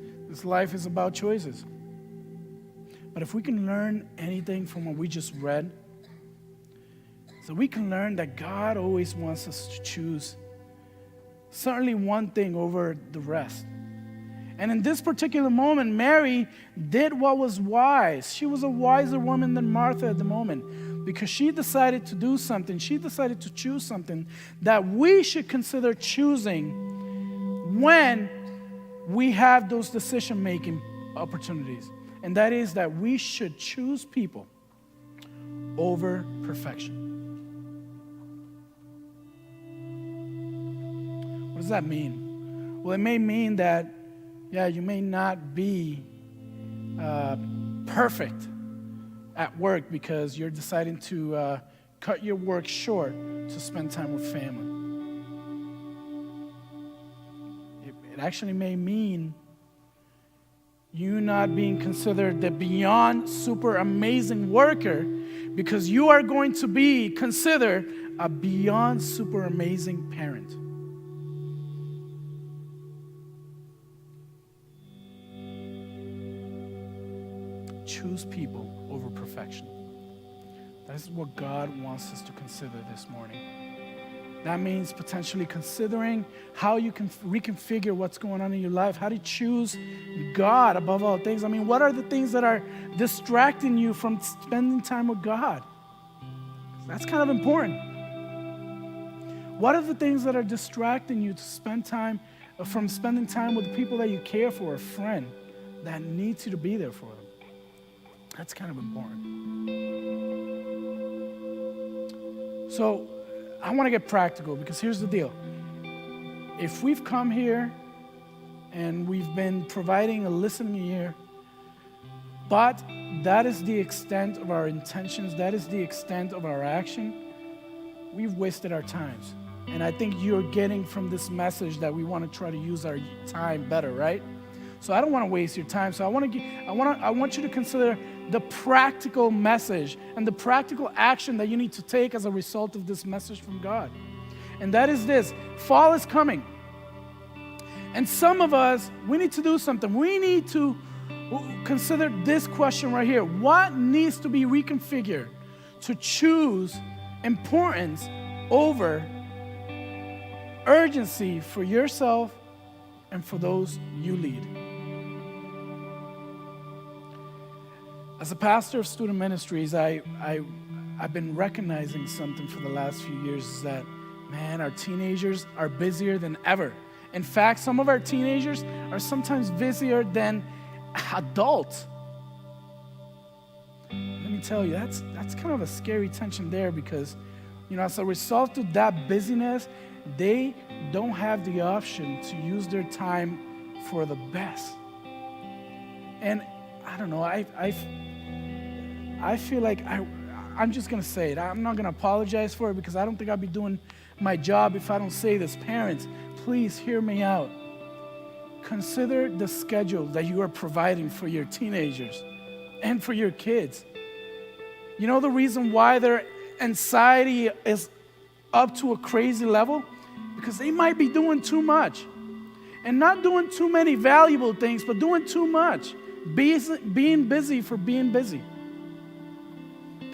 life is about choices. But if we can learn anything from what we just read, so we can learn that God always wants us to choose certainly one thing over the rest. And in this particular moment, Mary did what was wise. She was a wiser woman than Martha at the moment, because she decided to do something. She decided to choose something that we should consider choosing when we have those decision-making opportunities. And that is that we should choose people over perfection. What does that mean? Well, it may mean that, you may not be perfect at work because you're deciding to cut your work short to spend time with family. It actually may mean you not being considered the beyond super amazing worker because you are going to be considered a beyond super amazing parent. Choose people over perfection. That is what God wants us to consider this morning. That means potentially considering how you can reconfigure what's going on in your life, how to choose God above all things. I mean, what are the things that are distracting you from spending time with God? That's kind of important. What are the things that are distracting you from spending time with the people that you care for, a friend that needs you to be there for them? That's kind of important. So I want to get practical, because here's the deal. If we've come here and we've been providing a listening ear, but that is the extent of our intentions, that is the extent of our action, we've wasted our times. And I think you're getting from this message that we want to try to use our time better, right? So I don't want to waste your time. So I want you to consider the practical message and the practical action that you need to take as a result of this message from God. And that is this: fall is coming. And some of us, we need to do something. We need to consider this question right here. What needs to be reconfigured to choose importance over urgency for yourself and for those you lead? As a pastor of student ministries, I've been recognizing something for the last few years, is that, man, our teenagers are busier than ever. In fact, some of our teenagers are sometimes busier than adults. Let me tell you, that's kind of a scary tension there, because, as a result of that busyness, they don't have the option to use their time for the best. And I don't know, I feel like I'm just going to say it. I'm not going to apologize for it, because I don't think I'll be doing my job if I don't say this. Parents, please hear me out. Consider the schedule that you are providing for your teenagers and for your kids. You know the reason why their anxiety is up to a crazy level? Because they might be doing too much. And not doing too many valuable things, but doing too much. Being busy for being busy.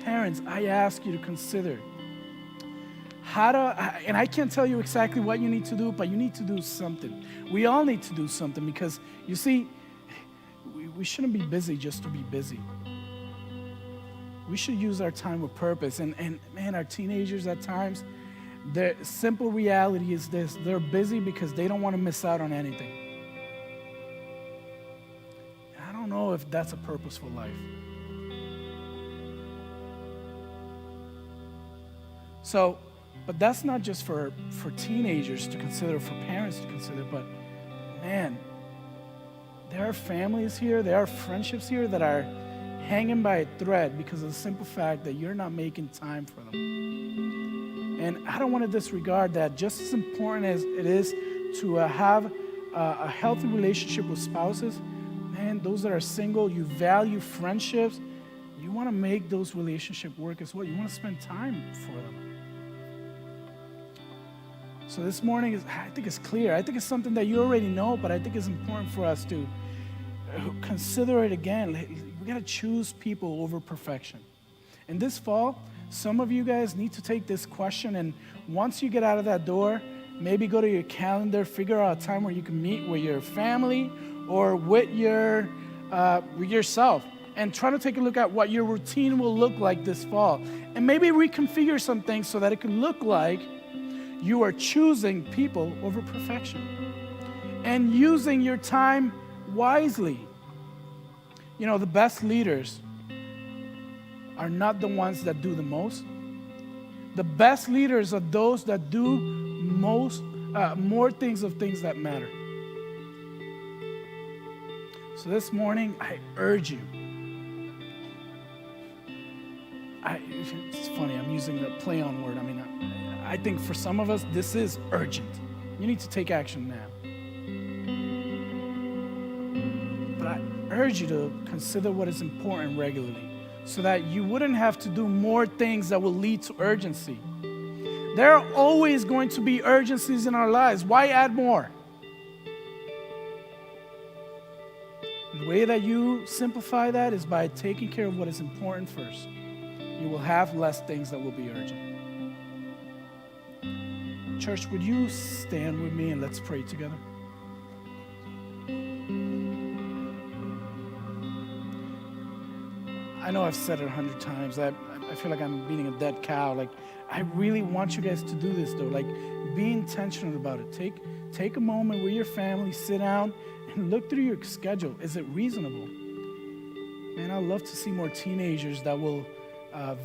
Parents, I ask you to consider and I can't tell you exactly what you need to do, but you need to do something. We all need to do something, because, you see, we shouldn't be busy just to be busy. We should use our time with purpose. And man, our teenagers at times, the simple reality is this: they're busy because they don't want to miss out on anything. I don't know if that's a purposeful life. So, but that's not just for teenagers to consider, for parents to consider, but man, there are families here, there are friendships here that are hanging by a thread because of the simple fact that you're not making time for them. And I don't want to disregard that. Just as important as it is to have a healthy relationship with spouses, man, those that are single, you value friendships, you want to make those relationships work as well. You want to spend time for them. So this morning, I think it's clear. I think it's something that you already know, but I think it's important for us to consider it again. We got to choose people over perfection. And this fall, some of you guys need to take this question, and once you get out of that door, maybe go to your calendar, figure out a time where you can meet with your family or with yourself, and try to take a look at what your routine will look like this fall. And maybe reconfigure some things so that it can look like you are choosing people over perfection and using your time wisely. You know, the best leaders are not the ones that do the most. The best leaders are those that do more things that matter. So this morning, I urge you. It's funny, I'm using the play on word. I mean, I think for some of us, this is urgent. You need to take action now. But I urge you to consider what is important regularly so that you wouldn't have to do more things that will lead to urgency. There are always going to be urgencies in our lives. Why add more? The way that you simplify that is by taking care of what is important first. You will have less things that will be urgent. Church, would you stand with me and let's pray together? I know I've said it 100 times. I feel like I'm beating a dead cow. Like, I really want you guys to do this, though. Like, be intentional about it. Take a moment with your family, sit down, and look through your schedule. Is it reasonable? Man, I'd love to see more teenagers that will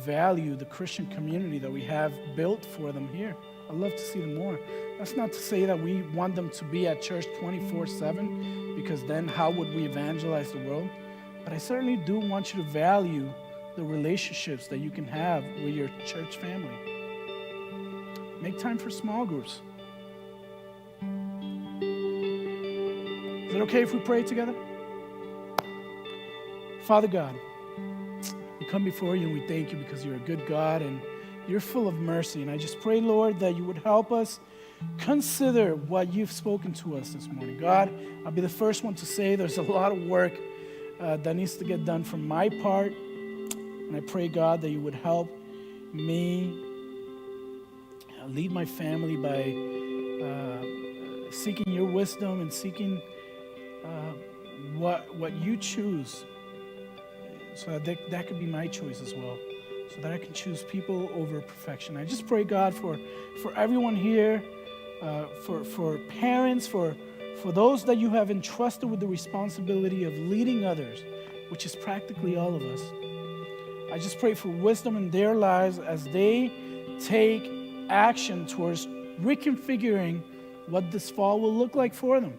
value the Christian community that we have built for them here. I'd love to see them more. That's not to say that we want them to be at church 24/7, because then how would we evangelize the world? But I certainly do want you to value the relationships that you can have with your church family. Make time for small groups. Is it okay if we pray together? Father God, we come before you and we thank you because you're a good God and you're full of mercy. And I just pray, Lord, that you would help us consider what you've spoken to us this morning. God, I'll be the first one to say there's a lot of work that needs to get done from my part. And I pray, God, that you would help me lead my family by seeking your wisdom and seeking what you choose, so that could be my choice as well, so that I can choose people over perfection. I just pray, God, for everyone here, for parents, for those that you have entrusted with the responsibility of leading others, which is practically all of us. I just pray for wisdom in their lives as they take action towards reconfiguring what this fall will look like for them.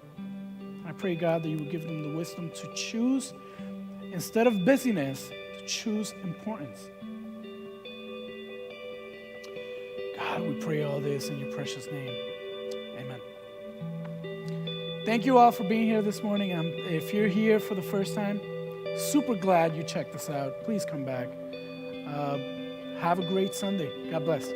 I pray, God, that you would give them the wisdom to choose, instead of busyness, to choose importance. God, we pray all this in your precious name. Amen. Thank you all for being here this morning. If you're here for the first time, super glad you checked this out. Please come back. Have a great Sunday. God bless.